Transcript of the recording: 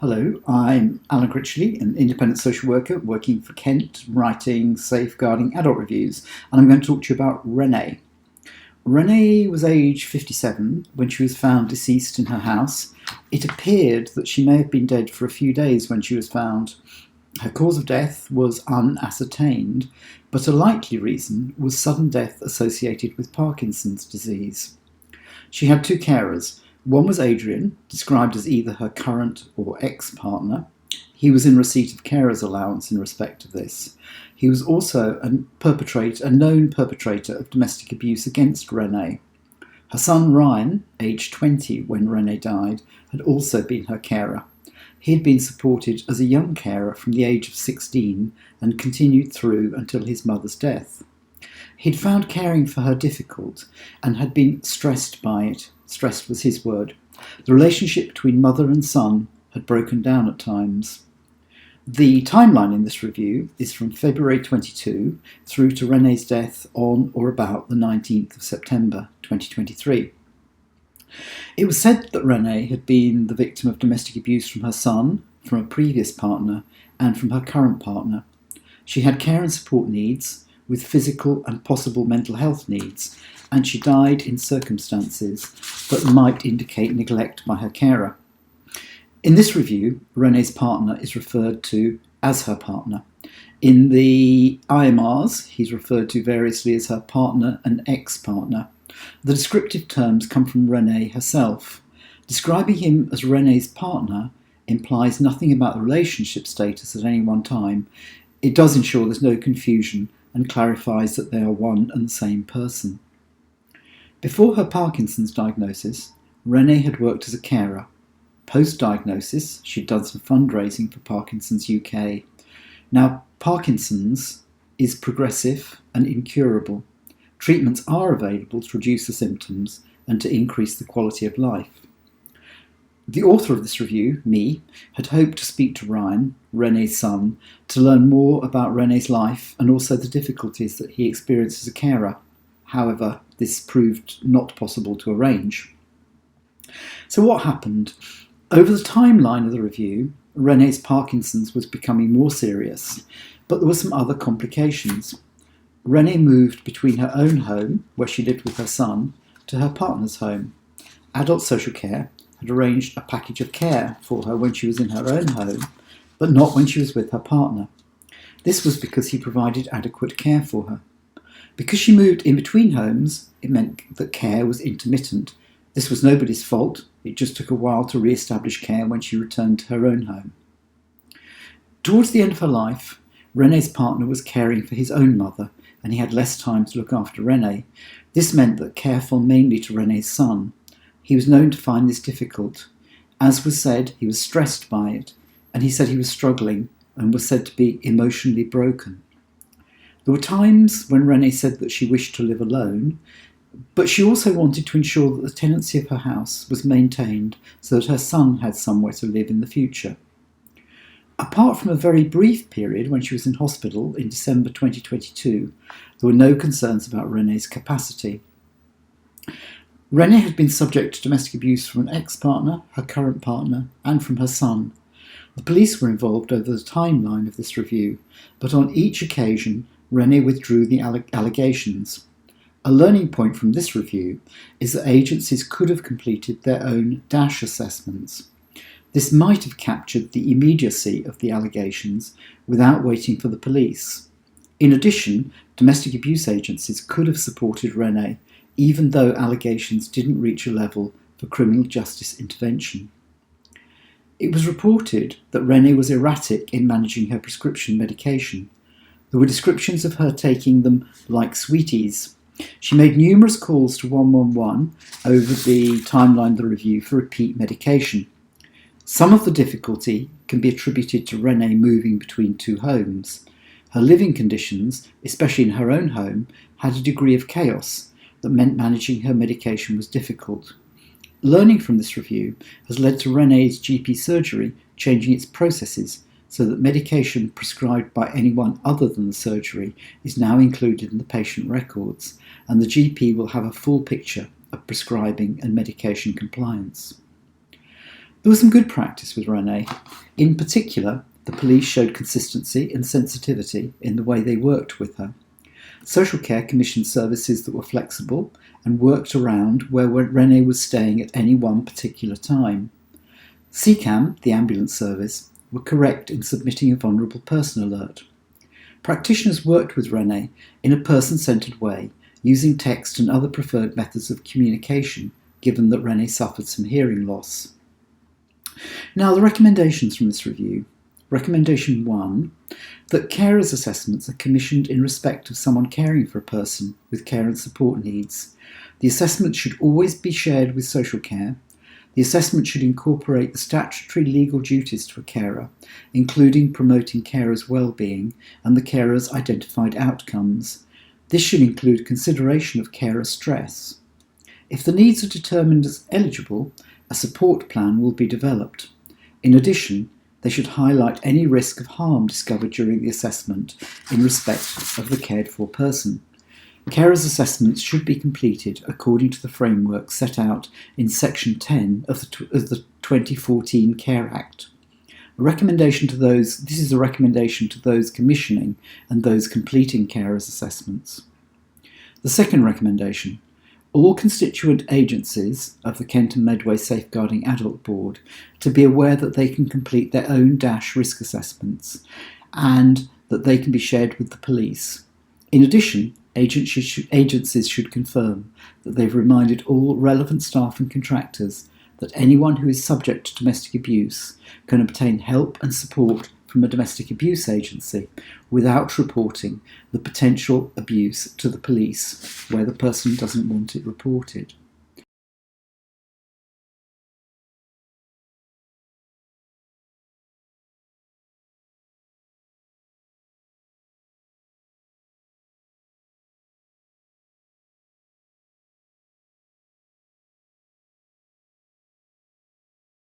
Hello, I'm Alan Critchley, an independent social worker working for Kent, writing safeguarding adult reviews, and I'm going to talk to you about Renee. Renee was aged 57 when she was found deceased in her house. It appeared that she may have been dead for a few days when she was found. Her cause of death was unascertained, but a likely reason was sudden death associated with Parkinson's disease. She had two carers. One was Adrian, described as either her current or ex-partner. He was in receipt of carer's allowance in respect of this. He was also a known perpetrator of domestic abuse against Renee. Her son Ryan, aged 20 when Renee died, had also been her carer. He had been supported as a young carer from the age of 16 and continued through until his mother's death. He'd found caring for her difficult and had been stressed by it. Stressed was his word. The relationship between mother and son had broken down at times. The timeline in this review is from February 22 through to Renee's death on or about the 19th of September 2023. It was said that Renee had been the victim of domestic abuse from her son, from a previous partner, and from her current partner. She had care and support needs, with physical and possible mental health needs, and she died in circumstances that might indicate neglect by her carer. In this review, Renee's partner is referred to as her partner. In the IMRs, he's referred to variously as her partner and ex-partner. The descriptive terms come from Renee herself. Describing him as Renee's partner implies nothing about the relationship status at any one time. It does ensure there's no confusion and clarifies that they are one and the same person. Before her Parkinson's diagnosis, Renee had worked as a carer. Post-diagnosis, she'd done some fundraising for Parkinson's UK. Now, Parkinson's is progressive and incurable. Treatments are available to reduce the symptoms and to increase the quality of life. The author of this review, me, had hoped to speak to Ryan, Renee's son, to learn more about Renee's life and also the difficulties that he experienced as a carer. However, this proved not possible to arrange. So what happened? Over the timeline of the review, Renee's Parkinson's was becoming more serious, but there were some other complications. Renee moved between her own home, where she lived with her son, to her partner's home. Adult social care had arranged a package of care for her when she was in her own home, but not when she was with her partner. This was because he provided adequate care for her. Because she moved in between homes, it meant that care was intermittent. This was nobody's fault. It just took a while to re-establish care when she returned to her own home. Towards the end of her life, Renee's partner was caring for his own mother, and he had less time to look after Renee. This meant that care fell mainly to Renee's son. He was known to find this difficult. As was said, he was stressed by it, and he said he was struggling and was said to be emotionally broken. There were times when Renee said that she wished to live alone, but she also wanted to ensure that the tenancy of her house was maintained so that her son had somewhere to live in the future. Apart from a very brief period when she was in hospital in December 2022, there were no concerns about Renee's capacity. Renee had been subject to domestic abuse from an ex-partner, her current partner, and from her son. The police were involved over the timeline of this review, but on each occasion, Renee withdrew the allegations. A learning point from this review is that agencies could have completed their own DASH assessments. This might have captured the immediacy of the allegations without waiting for the police. In addition, domestic abuse agencies could have supported Renee, even though allegations didn't reach a level for criminal justice intervention. It was reported that Renee was erratic in managing her prescription medication. There were descriptions of her taking them like sweeties. She made numerous calls to 111 over the timeline of the review for repeat medication. Some of the difficulty can be attributed to Renee moving between two homes. Her living conditions, especially in her own home, had a degree of chaos that meant managing her medication was difficult. Learning from this review has led to Renee's GP surgery changing its processes so that medication prescribed by anyone other than the surgery is now included in the patient records, and the GP will have a full picture of prescribing and medication compliance. There was some good practice with Renee. In particular, the police showed consistency and sensitivity in the way they worked with her. Social care commissioned services that were flexible and worked around where Renee was staying at any one particular time. CCAM, the ambulance service, were correct in submitting a vulnerable person alert. Practitioners worked with Renee in a person-centred way, using text and other preferred methods of communication, given that Renee suffered some hearing loss. Now, the recommendations from this review. Recommendation 1, that carers assessments are commissioned in respect of someone caring for a person with care and support needs. The assessment should always be shared with social care. The assessment should incorporate the statutory legal duties to a carer, including promoting carers' well-being and the carer's identified outcomes. This should include consideration of carer stress. If the needs are determined as eligible, a support plan will be developed. In addition, they should highlight any risk of harm discovered during the assessment in respect of the cared for person. Carers' assessments should be completed according to the framework set out in Section 10 of the 2014 Care Act. This is a recommendation to those commissioning and those completing carers' assessments. The second recommendation: all constituent agencies of the Kent and Medway Safeguarding Adult Board to be aware that they can complete their own risk assessments and that they can be shared with the police. In addition, agencies should confirm that they've reminded all relevant staff and contractors that anyone who is subject to domestic abuse can obtain help and support from a domestic abuse agency without reporting the potential abuse to the police where the person doesn't want it reported.